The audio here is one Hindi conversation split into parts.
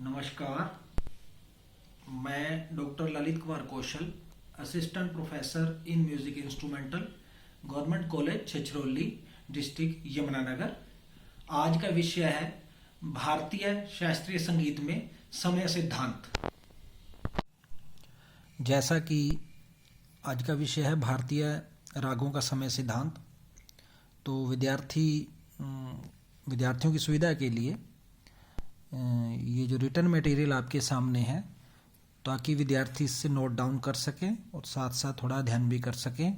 नमस्कार। मैं doctor Lalit Kumar Kaushal, assistant professor in music instrumental, government college Chhachhrauli, district Yamunanagar. आज का विषय है भारतीय शास्त्रीय संगीत में समय सिद्धांत। जैसा कि आज का विषय है भारतीय रागों का समय सिद्धांत, तो विद्यार्थियों की सुविधा के लिए ये जो रिटर्न मटेरियल आपके सामने है, ताकि विद्यार्थी इससे नोट डाउन कर सकें और साथ साथ थोड़ा ध्यान भी कर सकें।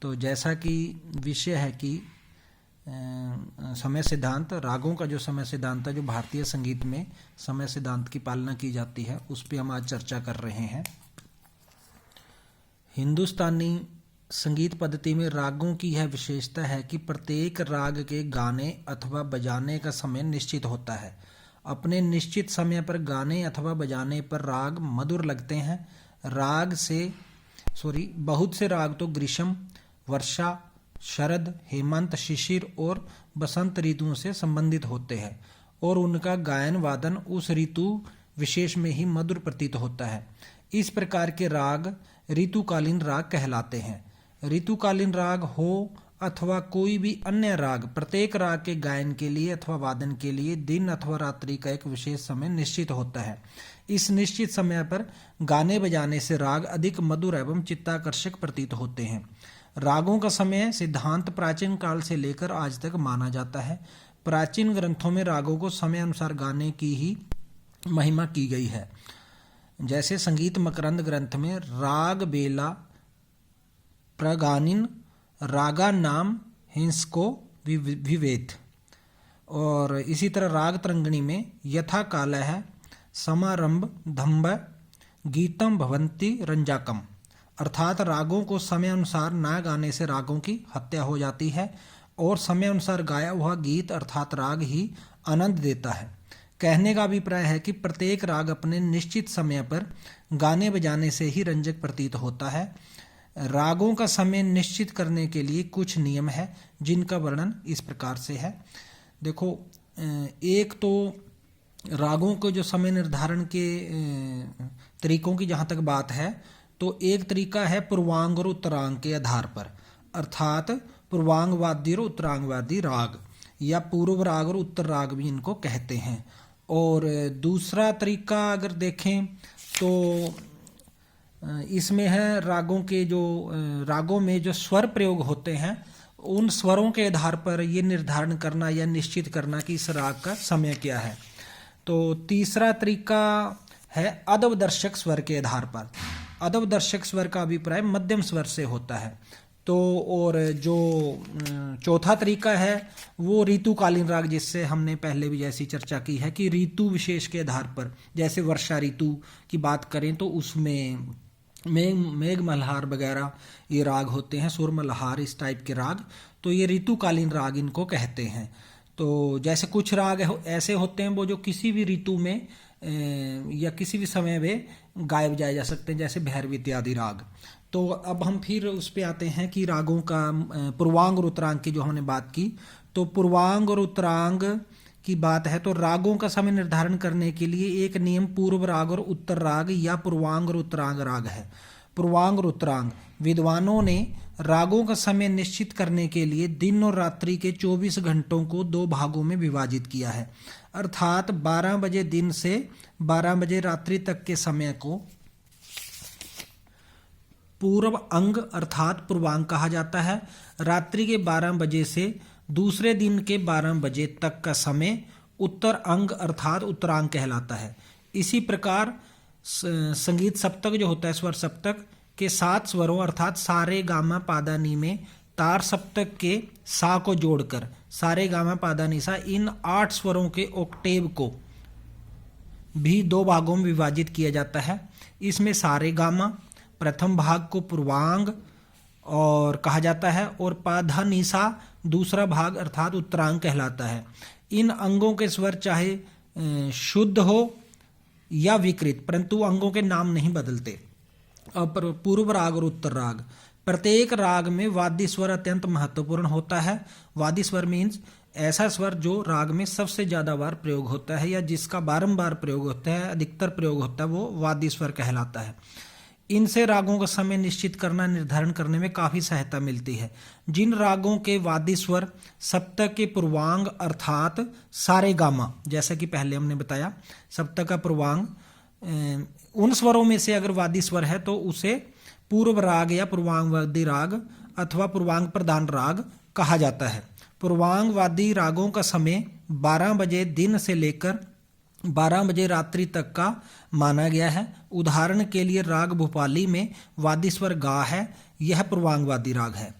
तो जैसा कि विषय है कि समय सिद्धांत, रागों का जो समय सिद्धांत है, जो भारतीय संगीत में समय सिद्धांत की पालना की जाती है, उस पर हम आज चर्चा कर रहे हैं। हिंदुस्तानी संगीत पद्धति में रागों की यह विशेषता है कि प्रत्येक राग के गाने अथवा बजाने का समय निश्चित होता है। अपने निश्चित समय पर गाने अथवा बजाने पर राग मधुर लगते हैं। बहुत से राग तो ग्रीष्म, वर्षा, शरद, हेमंत, शिशिर और बसंत ऋतुओं से संबंधित होते हैं और उनका गायन वादन उस ऋतु विशेष में ही मधुर प्रतीत होता है। इस प्रकार के राग ऋतुकालीन राग कहलाते हैं। ऋतुकालीन राग हो अथवा कोई भी अन्य राग, प्रत्येक राग के गायन के लिए अथवा वादन के लिए दिन अथवा रात्रि का एक विशेष समय निश्चित होता है। इस निश्चित समय पर गाने बजाने से राग अधिक मधुर एवं चित्ताकर्षक प्रतीत होते हैं। रागों का समय सिद्धांत प्राचीन काल से लेकर आज तक माना जाता है। प्राचीन ग्रंथों में रागों को समय अनुसार गाने की ही महिमा की गई है। जैसे संगीत मकरंद ग्रंथ में राग बेला प्रगानिन रागा नाम हिंसको विवेद, और इसी तरह राग तरंगिणी में यथा काल है समारंभ धम्ब गीतम भवंती रंजाकम, अर्थात रागों को समय अनुसार ना गाने से रागों की हत्या हो जाती है और समय अनुसार गाया हुआ गीत अर्थात राग ही आनंद देता है। कहने का अभिप्राय है कि प्रत्येक राग अपने निश्चित समय पर गाने बजाने से ही रंजक प्रतीत होता है। रागों का समय निश्चित करने के लिए कुछ नियम है, जिनका वर्णन इस प्रकार से है। देखो, एक तो रागों को जो समय निर्धारण के तरीकों की जहाँ तक बात है, तो एक तरीका है पूर्वांग और उत्तरांग के आधार पर, अर्थात पूर्वांगवादी और उत्तरांगवादी राग, या पूर्व राग और उत्तर राग भी इनको कहते हैं। और दूसरा तरीका अगर देखें तो इसमें है रागों में जो स्वर प्रयोग होते हैं, उन स्वरों के आधार पर ये निर्धारण करना या निश्चित करना कि इस राग का समय क्या है। तो तीसरा तरीका है अदवदर्शक स्वर के आधार पर। अदवदर्शक स्वर का अभिप्राय मध्यम स्वर से होता है। तो और जो चौथा तरीका है वो ऋतुकालीन राग, जिससे हमने पहले भी जैसी चर्चा की है कि ऋतु विशेष के आधार पर, जैसे वर्षा ऋतु की बात करें तो उसमें मेघ मल्हार वगैरह ये राग होते हैं, सुर मल्हार, इस टाइप के राग, तो ये ऋतुकालीन राग इनको कहते हैं। तो जैसे कुछ राग ऐसे होते हैं वो जो किसी भी ऋतु में या किसी भी समय में गाए बजाए जा सकते हैं, जैसे भैरवी इत्यादि राग। तो अब हम फिर उस पे आते हैं कि रागों का पूर्वांग और उत्तरांग की जो हमने बात की, तो पूर्वांग और उत्तरांग की बात है तो रागों का समय निर्धारण करने के लिए एक नियम पूर्व राग और उत्तर राग या पूर्वांग और उत्तरांग राग है। पूर्वांग और उत्तरांग विद्वानों ने रागों का समय निश्चित करने के लिए दिन और रात्रि के 24 घंटों को 2 भागों में विभाजित किया है, अर्थात 12 बजे दिन से 12 बजे रात्रि तक के समय को पूर्व अंग अर्थात पूर्वांग कहा जाता है। रात्रि के 12 बजे से दूसरे दिन के 12 बजे तक का समय उत्तर अंग अर्थात उत्तरांग कहलाता है। इसी प्रकार संगीत सप्तक जो होता है, स्वर सप्तक के 7 स्वरों अर्थात सारे गामा पादा नी में तार सप्तक के सा को जोड़कर सारे गामा पादा नी सा, इन 8 स्वरों के ऑक्टेव को भी 2 भागों में विभाजित किया जाता है। इसमें सारे गामा प्रथम भाग को पूर्वांग और कहा जाता है और पाधा निशा दूसरा भाग अर्थात उत्तरांग कहलाता है। इन अंगों के स्वर चाहे शुद्ध हो या विकृत, परंतु अंगों के नाम नहीं बदलते। अब पूर्व राग और उत्तर राग, प्रत्येक राग में वाद्य स्वर अत्यंत महत्वपूर्ण होता है। वाद्य स्वर मीन्स ऐसा स्वर जो राग में सबसे ज़्यादा बार प्रयोग होता है या जिसका बारंबार प्रयोग होता है, अधिकतर प्रयोग होता है, वो वादी स्वर कहलाता है। इनसे रागों का समय निश्चित करना, निर्धारण करने में काफ़ी सहायता मिलती है। जिन रागों के वादी स्वर सप्तक के पूर्वांग अर्थात सारे गामा, जैसा कि पहले हमने बताया सप्तक का पूर्वांग, उन स्वरों में से अगर वादी स्वर है तो उसे पूर्व राग या पूर्वांगवादी राग अथवा पूर्वांग प्रधान राग कहा जाता है। पूर्वांगवादी रागों का समय 12 बजे दिन से लेकर 12 बजे रात्रि तक का माना गया है। उदाहरण के लिए राग भूपाली में वादी स्वर गा है, यह पूर्वांगवादी राग है।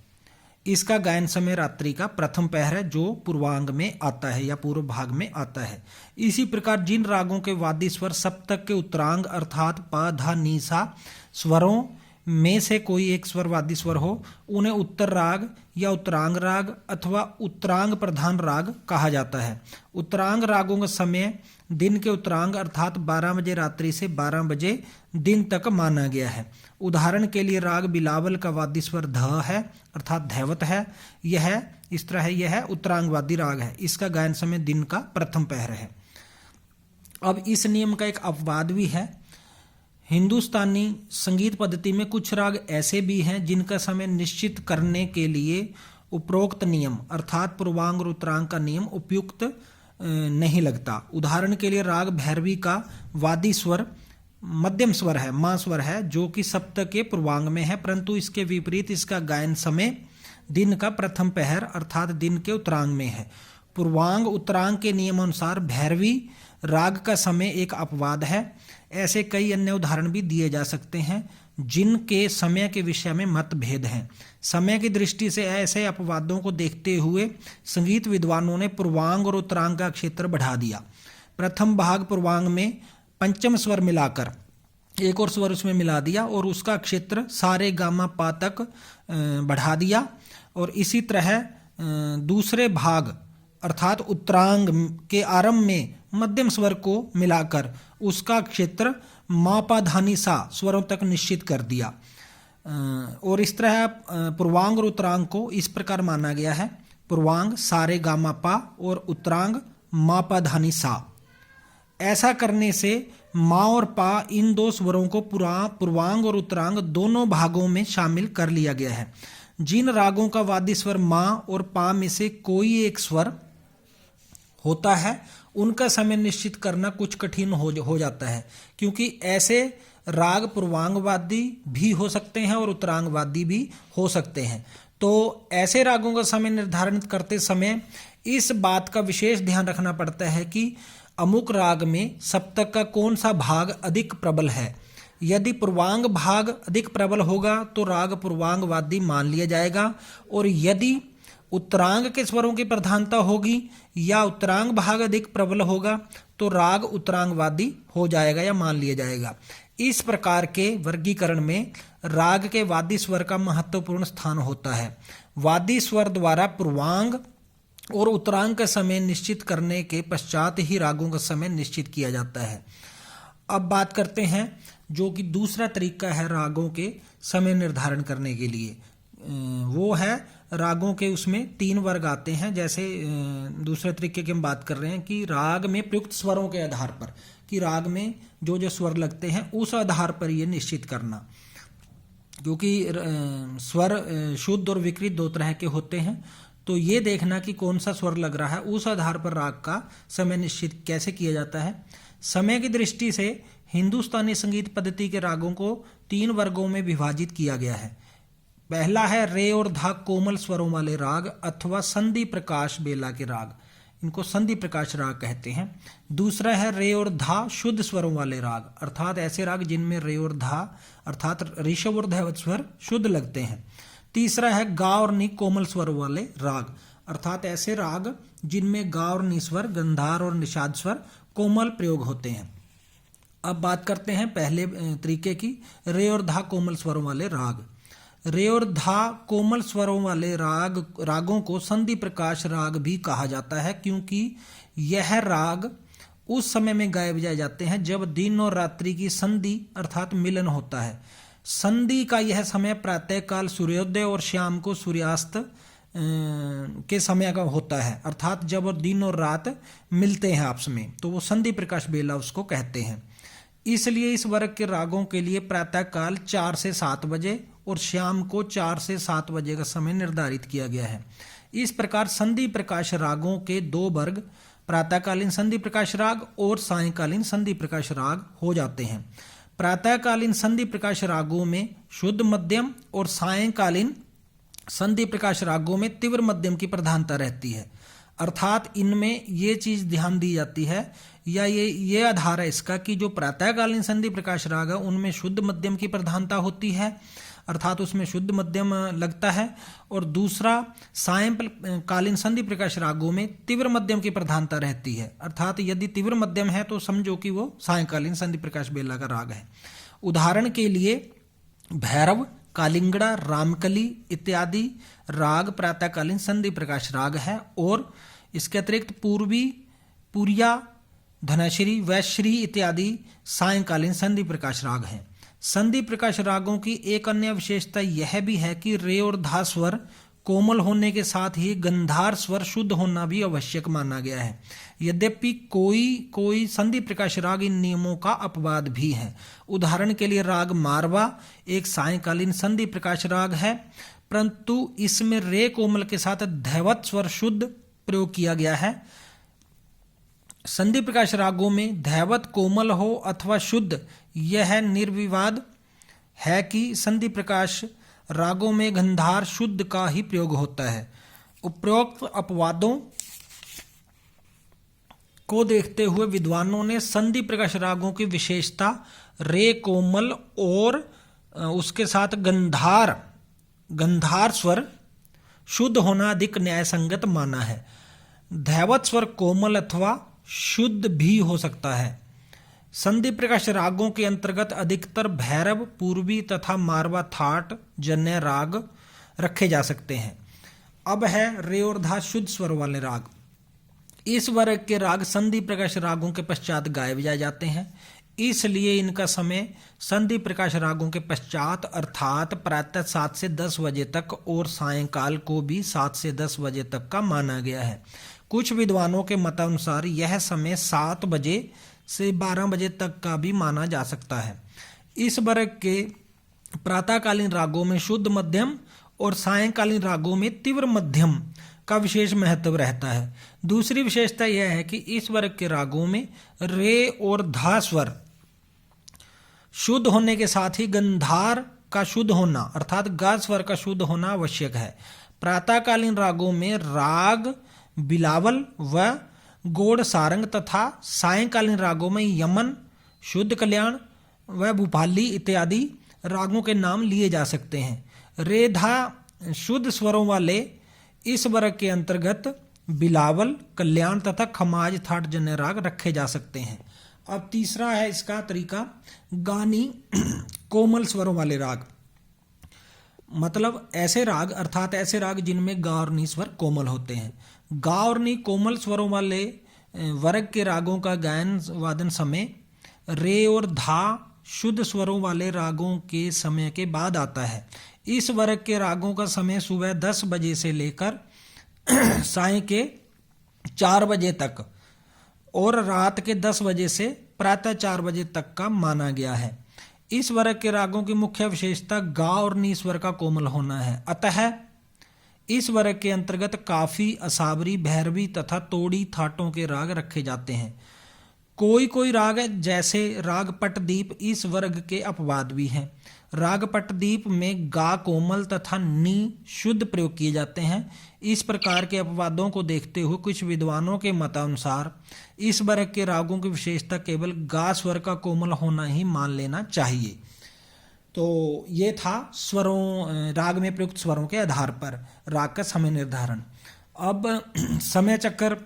इसका गायन समय रात्रि का प्रथम पहर है जो पूर्वांग में आता है या पूर्व भाग में आता है। इसी प्रकार जिन रागों के वादी स्वर सप्तक के उत्तरांग अर्थात प ध नि सा स्वरों में से कोई एक स्वर वादी स्वर हो, उन्हें उत्तर राग या उत्तरांग राग अथवा उत्तरांग प्रधान राग कहा जाता है। उत्तरांग रागों का समय दिन के उत्तरांग अर्थात 12 बजे रात्रि से 12 बजे दिन तक माना गया है। उदाहरण के लिए राग बिलावल का वादी स्वर ध है अर्थात धैवत है, यह इस तरह है, यह उत्तरांगवादी राग है। इसका गायन समय दिन का प्रथम पहर है। अब इस नियम का एक अपवाद भी है। हिंदुस्तानी संगीत पद्धति में कुछ राग ऐसे भी हैं जिनका समय निश्चित करने के लिए उपरोक्त नियम अर्थात पूर्वांग और उत्तरांग का नियम उपयुक्त नहीं लगता। उदाहरण के लिए राग भैरवी का वादी स्वर मध्यम स्वर है, मां स्वर है, जो कि सप्तक के पूर्वांग में है, परंतु इसके विपरीत इसका गायन समय दिन का प्रथम पहर अर्थात दिन के उत्तरांग में है। पूर्वांग उत्तरांग के नियमानुसार भैरवी राग का समय एक अपवाद है। ऐसे कई अन्य उदाहरण भी दिए जा सकते हैं जिनके समय के विषय में मतभेद हैं। समय की दृष्टि से ऐसे अपवादों को देखते हुए संगीत विद्वानों ने पूर्वांग और उत्तरांग का क्षेत्र बढ़ा दिया। प्रथम भाग पूर्वांग में पंचम स्वर मिलाकर एक और स्वर उसमें मिला दिया और उसका क्षेत्र सारे गामा पा तक बढ़ा दिया, और इसी तरह दूसरे भाग अर्थात उत्तरांग के आरंभ में मध्यम स्वर को मिलाकर उसका क्षेत्र मा पा धा नि सा स्वरों तक निश्चित कर दिया। और इस तरह पूर्वांग और उत्तरांग को इस प्रकार माना गया है, पूर्वांग सारे गामा पा और उत्तरांग मा पा धा नि सा। ऐसा करने से मा और पा इन दो स्वरों को पूर्वांग और उत्तरांग दोनों भागों में शामिल कर लिया गया है। जिन रागों का वादी स्वर मा और पा में से कोई एक स्वर होता है उनका समय निश्चित करना कुछ कठिन हो जाता है, क्योंकि ऐसे राग पूर्वांगवादी भी हो सकते हैं और उत्तरांगवादी भी हो सकते हैं। तो ऐसे रागों का समय निर्धारण करते समय इस बात का विशेष ध्यान रखना पड़ता है कि अमुक राग में सप्तक का कौन सा भाग अधिक प्रबल है। यदि पूर्वांग भाग अधिक प्रबल होगा तो राग पूर्वांगवादी मान लिया जाएगा, और यदि उत्तरांग के स्वरों की प्रधानता होगी या उत्तरांग भाग अधिक प्रबल होगा तो राग उत्तरांगवादी हो जाएगा या मान लिया जाएगा। इस प्रकार के वर्गीकरण में राग के वादी स्वर का महत्वपूर्ण स्थान होता है। वादी स्वर द्वारा पूर्वांग और उत्तरांग का समय निश्चित करने के पश्चात ही रागों का समय निश्चित किया जाता है। अब बात करते हैं जो कि दूसरा तरीका है रागों के समय निर्धारण करने के लिए, वो है रागों के उसमें 3 वर्ग आते हैं। जैसे दूसरे तरीके की हम बात कर रहे हैं कि राग में प्रयुक्त स्वरों के आधार पर, कि राग में जो जो स्वर लगते हैं उस आधार पर ये निश्चित करना, क्योंकि स्वर शुद्ध और विकृत 2 तरह के होते हैं। तो ये देखना कि कौन सा स्वर लग रहा है, उस आधार पर राग का समय निश्चित कैसे किया जाता है। समय की दृष्टि से हिंदुस्तानी संगीत पद्धति के रागों को 3 वर्गों में विभाजित किया गया है। पहला है रे और धा कोमल स्वरों वाले राग अथवा संधि प्रकाश बेला के राग, इनको संधि प्रकाश राग कहते हैं। दूसरा है रे और धा शुद्ध स्वरों वाले राग, अर्थात ऐसे राग जिनमें रे और धा अर्थात ऋषभ और धैवत स्वर शुद्ध लगते हैं। तीसरा है गा और नि कोमल स्वर वाले राग, अर्थात ऐसे राग जिनमें गा और नि स्वर, गंधार और निषाद स्वर कोमल प्रयोग होते हैं। अब बात करते हैं पहले तरीके की, रे और धा कोमल स्वरों वाले राग। रे और धा कोमल स्वरों वाले रागों को संधि प्रकाश राग भी कहा जाता है, क्योंकि यह राग उस समय में गाए बजाए जाते हैं जब दिन और रात्रि की संधि अर्थात मिलन होता है। संधि का यह समय प्रातःकाल सूर्योदय और शाम को सूर्यास्त के समय का होता है, अर्थात जब दिन और रात मिलते हैं आपस में, तो वो संधि प्रकाश बेला उसको कहते हैं। इसलिए इस वर्ग के रागों के लिए प्रातःकाल 4 से 7 बजे और शाम को 4 से 7 बजे का समय निर्धारित किया गया है। इस प्रकार संधि प्रकाश रागों के 2 वर्ग प्रातःकालीन संधि प्रकाश राग और सायंकालीन संधि प्रकाश राग हो जाते हैं। प्रातःकालीन संधि प्रकाश रागों में शुद्ध मध्यम और सायंकालीन संधि प्रकाश रागों में तीव्र मध्यम की प्रधानता रहती है, अर्थात इनमें ये चीज ध्यान दी जाती है या ये आधार है इसका कि जो प्रातःकालीन संधि प्रकाश राग है उनमें शुद्ध मध्यम की प्रधानता होती है, अर्थात उसमें शुद्ध मध्यम लगता है, और दूसरा सायंकालीन संधि प्रकाश रागों में तीव्र मध्यम की प्रधानता रहती है, अर्थात यदि तीव्र मध्यम है तो समझो कि वो सायंकालीन संधि प्रकाश बेला का राग है। उदाहरण के लिए भैरव, कालिंगड़ा, रामकली इत्यादि राग प्रातःकालीन संधि प्रकाश राग है, और इसके अतिरिक्त पूर्वी, पुरिया, धनश्री, वैश्री इत्यादि सायंकालीन संधि प्रकाश राग हैं। संधि प्रकाश रागों की एक अन्य विशेषता यह भी है कि रे और धा स्वर कोमल होने के साथ ही गंधार स्वर शुद्ध होना भी आवश्यक माना गया है। यद्यपि कोई संधि प्रकाश राग इन नियमों का अपवाद भी है। उदाहरण के लिए राग मारवा एक सायंकालीन संधि प्रकाश राग है, परंतु इसमें रे कोमल के साथ धैवत स्वर शुद्ध प्रयोग किया गया है। संधि प्रकाश रागों में धैवत कोमल हो अथवा शुद्ध, यह निर्विवाद है कि संधि प्रकाश रागों में गंधार शुद्ध का ही प्रयोग होता है। उपरोक्त अपवादों को देखते हुए विद्वानों ने संधि प्रकाश रागों की विशेषता रे कोमल और उसके साथ गंधार स्वर शुद्ध होना अधिक न्याय संगत माना है। धैवत स्वर कोमल अथवा शुद्ध भी हो सकता है। संधि प्रकाश रागों के अंतर्गत अधिकतर भैरव, पूर्वी तथा मारवा थाट जन्य राग रखे जा सकते हैं। अब है रे और धा शुद्ध स्वर वाले राग। इस वर्ग के राग संधि प्रकाश रागों के पश्चात गाए बजाए जाते हैं, इसलिए इनका समय संधि प्रकाश रागों के पश्चात अर्थात प्रातः 7 से 10 बजे तक और सायंकाल को भी 7 से 10 बजे तक का माना गया है। कुछ विद्वानों के मतानुसार यह समय 7 बजे से 12 बजे तक का भी माना जा सकता है। इस वर्ग के प्रातःकालीन रागों में शुद्ध मध्यम और सायंकालीन रागों में तीव्र मध्यम का विशेष महत्व रहता है। दूसरी विशेषता यह है कि इस वर्ग के रागों में रे और धा स्वर शुद्ध होने के साथ ही गंधार का शुद्ध होना अर्थात गा स्वर का शुद्ध होना आवश्यक है। प्रातःकालीन रागों में राग बिलावल व गोड़ सारंग तथा सायंकालीन रागों में यमन, शुद्ध कल्याण व भूपाली इत्यादि रागों के नाम लिए जा सकते हैं। रे धा शुद्ध स्वरों वाले इस वर्ग के अंतर्गत बिलावल, कल्याण तथा खमाज थाट जन्य राग रखे जा सकते हैं। अब तीसरा है इसका तरीका गानी कोमल स्वरों वाले राग, मतलब ऐसे राग अर्थात ऐसे राग जिनमें गा और नी स्वर कोमल होते हैं। गा और नी कोमल स्वरों वाले वर्ग के रागों का गायन वादन समय रे और धा शुद्ध स्वरों वाले रागों के समय के बाद आता है। इस वर्ग के रागों का समय सुबह 10 बजे से लेकर साय के 4 बजे तक और रात के 10 बजे से प्रातः 4 बजे तक का माना गया है। इस वर्ग के रागों की मुख्य विशेषता गा और नी स्वर का कोमल होना है। अतः इस वर्ग के अंतर्गत काफी, असावरी, भैरवी तथा तोड़ी थाटों के राग रखे जाते हैं। कोई राग जैसे राग पटदीप इस वर्ग के अपवाद भी हैं। राग पटदीप में गा कोमल तथा नी शुद्ध प्रयोग किए जाते हैं। इस प्रकार के अपवादों को देखते हुए कुछ विद्वानों के मतानुसार इस वर्ग के रागों की विशेषता केवल गा स्वर का कोमल होना ही मान लेना चाहिए। तो ये था स्वरों राग में प्रयुक्त स्वरों के आधार पर राग का समय निर्धारण। अब समय चक्र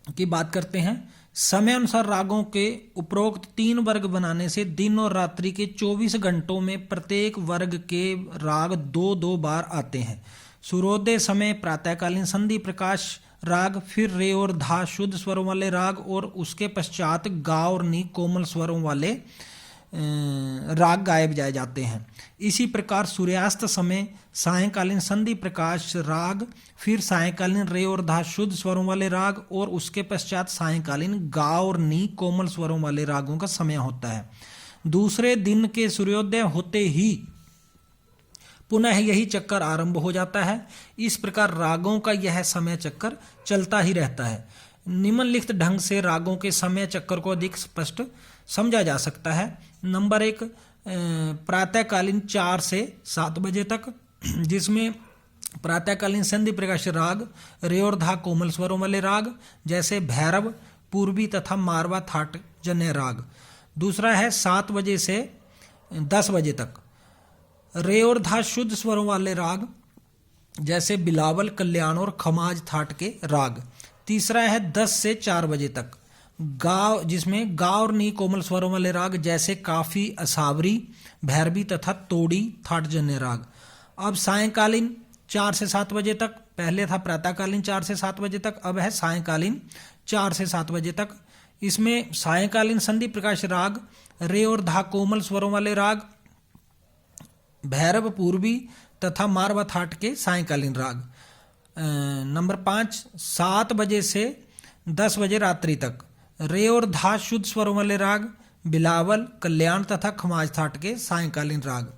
की बात करते हैं। समय अनुसार रागों के उपरोक्त 3 वर्ग बनाने से दिन और रात्रि के 24 घंटों में प्रत्येक वर्ग के राग 2-2 बार आते हैं। सूर्योदय समय प्रातःकालीन संधि प्रकाश राग, फिर रे और धा शुद्ध स्वरों वाले राग और उसके पश्चात गा और नी कोमल स्वरों वाले राग गाए बजाए जाते हैं। इसी प्रकार सूर्यास्त समय सायंकालीन संधि प्रकाश राग, फिर सायंकालीन रे और धा शुद्ध स्वरों वाले राग, और उसके पश्चात सायंकालीन गा और नी कोमल स्वरों वाले रागों का समय होता है। दूसरे दिन के सूर्योदय होते ही पुनः यही चक्कर आरंभ हो जाता है। इस प्रकार रागों का यह समय चक्कर चलता ही रहता है। निम्नलिखित ढंग से रागों के समय चक्कर को अधिक स्पष्ट समझा जा सकता है। नंबर 1, प्रातःकालीन 4 से 7 बजे तक, जिसमें प्रातःकालीन संधि प्रकाश राग, रे और धा कोमल स्वरों वाले राग जैसे भैरव, पूर्वी तथा मारवा थाट जन्य राग। दूसरा है 7 बजे से 10 बजे तक, रे और धा शुद्ध स्वरों वाले राग जैसे बिलावल, कल्याण और खमाज थाट के राग। तीसरा है 10 से 4 बजे तक, गा, जिसमें गा और नी कोमल स्वरों वाले राग जैसे काफी, असावरी, भैरवी तथा तोड़ी थाट जन्य राग। अब सायंकालीन 4 से 7 बजे तक, पहले था प्रातःकालीन 4 से 7 बजे तक, अब है सायंकालीन 4 से 7 बजे तक। इसमें सायंकालीन संधि प्रकाश राग, रे और धा कोमल स्वरों वाले राग, भैरव, पूर्वी तथा मारवा थाट के सायंकालीन राग। नंबर 5, 7 बजे से 10 बजे रात्रि तक, रे और धा शुद्ध स्वरों वाले राग, बिलावल, कल्याण तथा खमाज थाट के सायंकालीन राग।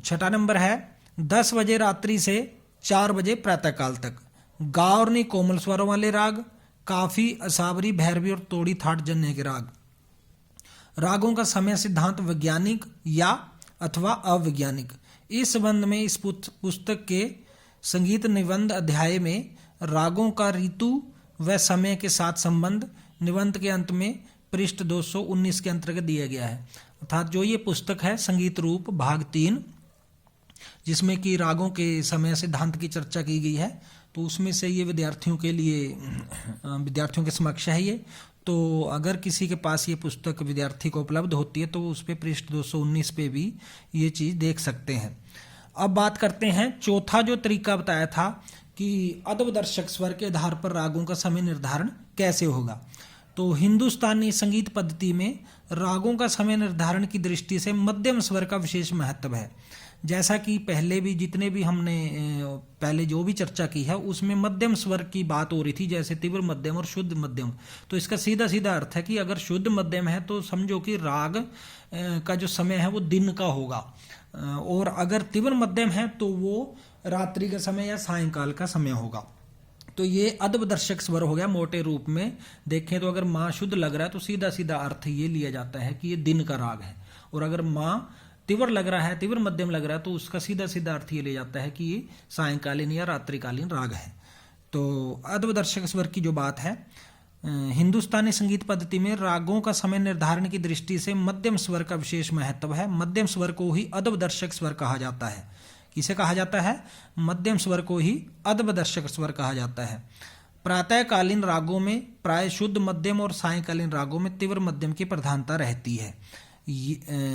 छठा नंबर है 10 बजे रात्रि से 4 बजे प्रातःकाल तक, गा और नी कोमल स्वरों वाले राग, काफी, असावरी, भैरवी और तोड़ी थाट जन्य के राग। रागों का समय सिद्धांत वैज्ञानिक या अथवा अवैज्ञानिक। इस संबंध में इस पुस्तक के संगीत निबंध अध्याय में रागों का ऋतु व समय के साथ संबंध निबंध के अंत में पृष्ठ 219 के अंतर्गत दिया गया है। अर्थात जो ये पुस्तक है संगीत रूप भाग 3, जिसमें कि रागों के समय सिद्धांत की चर्चा की गई है, तो उसमें से ये विद्यार्थियों के समक्ष है ये। तो अगर किसी के पास ये पुस्तक विद्यार्थी को उपलब्ध होती है तो उस पे पृष्ठ 219 पे भी ये चीज़ देख सकते हैं। अब बात करते हैं चौथा जो तरीका बताया था कि अदबदर्शक स्वर के आधार पर रागों का समय निर्धारण कैसे होगा। तो हिंदुस्तानी संगीत पद्धति में रागों का समय निर्धारण की दृष्टि से मध्यम स्वर का विशेष महत्व है। जैसा कि पहले भी जितने भी हमने पहले जो भी चर्चा की है उसमें मध्यम स्वर की बात हो रही थी, जैसे तीव्र मध्यम और शुद्ध मध्यम। तो इसका सीधा सीधा अर्थ है कि अगर शुद्ध मध्यम है तो समझो कि राग का जो समय है वो दिन का होगा, और अगर तीव्र मध्यम है तो वो रात्रि का समय या सायंकाल का समय होगा। तो ये अदबदर्शक स्वर हो गया। मोटे रूप में देखें तो अगर माँ शुद्ध लग रहा है तो सीधा सीधा अर्थ ये लिया जाता है कि ये दिन का राग है, और अगर माँ तीव्र लग रहा है, तीव्र मध्यम लग रहा है, तो उसका सीधा सीधा अर्थ ये ले जाता है कि ये सायंकालीन या रात्रिकालीन राग है। तो अदबदर्शक स्वर की जो बात है, हिंदुस्तानी संगीत पद्धति में रागों का समय निर्धारण की दृष्टि से मध्यम स्वर का विशेष महत्व है। मध्यम स्वर को ही अदबदर्शक स्वर कहा जाता है। किसे कहा जाता है? मध्यम स्वर को ही अदबदर्शक स्वर कहा जाता है। प्रातःकालीन रागों में प्राय शुद्ध मध्यम और सायंकालीन रागों में तीव्र मध्यम की प्रधानता रहती है।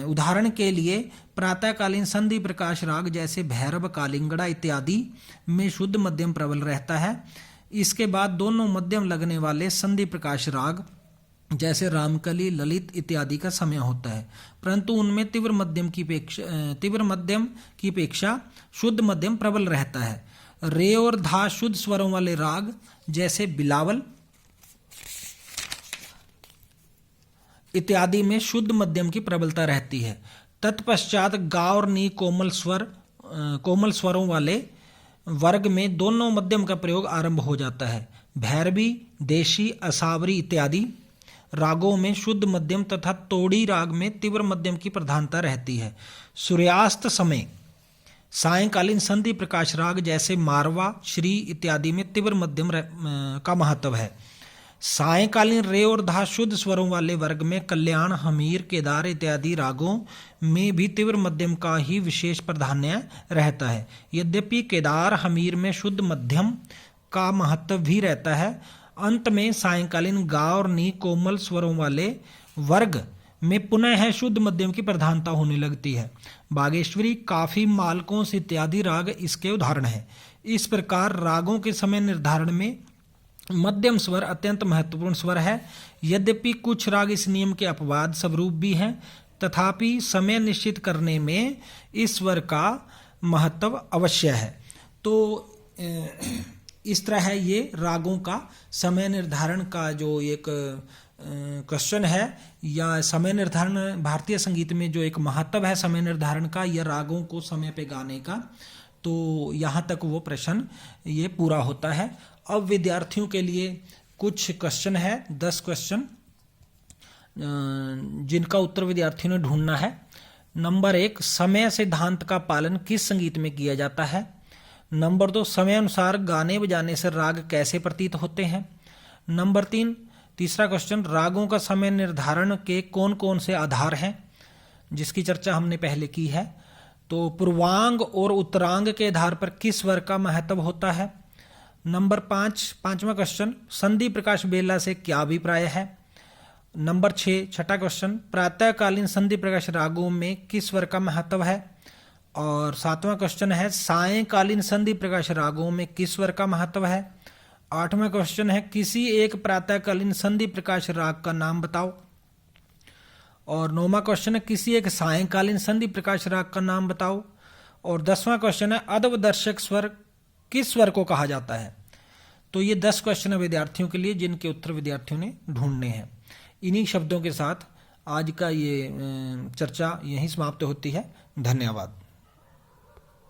उदाहरण के लिए प्रातःकालीन संधि प्रकाश राग जैसे भैरव, कालिंगड़ा इत्यादि में शुद्ध मध्यम प्रबल रहता है। इसके बाद दोनों मध्यम लगने वाले संधि प्रकाश राग जैसे रामकली, ललित इत्यादि का समय होता है, परंतु उनमें तीव्र मध्यम की अपेक्षा शुद्ध मध्यम प्रबल रहता है। रे और धा शुद्ध स्वरों वाले राग जैसे बिलावल इत्यादि में शुद्ध मध्यम की प्रबलता रहती है। तत्पश्चात गा और नी कोमल स्वरों वाले वर्ग में दोनों मध्यम का प्रयोग आरंभ हो जाता है। भैरवी, देशी, असावरी इत्यादि रागों में शुद्ध मध्यम तथा तोड़ी राग में तीव्र मध्यम की प्रधानता रहती है। सूर्यास्त समय सायंकालीन संधि प्रकाश राग जैसे मारवा, श्री इत्यादि में तीव्र मध्यम का महत्व है। सायंकालीन रे और धा शुद्ध स्वरों वाले वर्ग में कल्याण, हमीर, केदार इत्यादि रागों में भी तीव्र मध्यम का ही विशेष प्राधान्य रहता है। यद्यपि केदार, हमीर में शुद्ध मध्यम का महत्व भी रहता है। अंत में सायंकालीन गा और नी कोमल स्वरों वाले वर्ग में पुनः शुद्ध मध्यम की प्रधानता होने लगती है। बागेश्वरी, काफी, मालकोंस इत्यादि राग इसके उदाहरण हैं। इस प्रकार रागों के समय निर्धारण में मध्यम स्वर अत्यंत महत्वपूर्ण स्वर है। यद्यपि कुछ राग इस नियम के अपवाद स्वरूप भी हैं तथापि समय निश्चित करने में इस स्वर का महत्व अवश्य है। तो इस तरह है ये रागों का समय निर्धारण का जो एक क्वेश्चन है, या समय निर्धारण भारतीय संगीत में जो एक महत्व है समय निर्धारण का या रागों को समय पे गाने का, तो यहाँ तक वो प्रश्न ये पूरा होता है। अब विद्यार्थियों के लिए कुछ क्वेश्चन है, 10 क्वेश्चन जिनका उत्तर विद्यार्थियों ने ढूंढना है। नंबर 1, समय सिद्धांत का पालन किस संगीत में किया जाता है? नंबर 2, समय अनुसार गाने बजाने से राग कैसे प्रतीत होते हैं? नंबर 3, तीसरा क्वेश्चन, रागों का समय निर्धारण के कौन कौन से आधार हैं, जिसकी चर्चा हमने पहले की है। तो पूर्वांग और उत्तरांग के आधार पर किस स्वर का महत्व होता है? नंबर 5, पांचवा क्वेश्चन, संधि प्रकाश बेला से क्या अभिप्राय है? नंबर 6, छठा क्वेश्चन, प्रातःकालीन संधि प्रकाश रागों में किस स्वर का महत्व है? और 7वां क्वेश्चन है, सायंकालीन संधि प्रकाश रागों में किस स्वर का महत्व है? 8वां क्वेश्चन है, किसी एक प्रातःकालीन संधि प्रकाश राग का नाम बताओ। और 9वां क्वेश्चन है, किसी एक सायंकालीन संधि प्रकाश राग का नाम बताओ। और 10वां क्वेश्चन है, अधवदर्शक स्वर किस स्वर को कहा जाता है? तो ये 10 क्वेश्चन है विद्यार्थियों के लिए, जिनके उत्तर विद्यार्थियों ने ढूंढने हैं। इन्हीं शब्दों के साथ आज का ये चर्चा यहीं समाप्त होती है। धन्यवाद।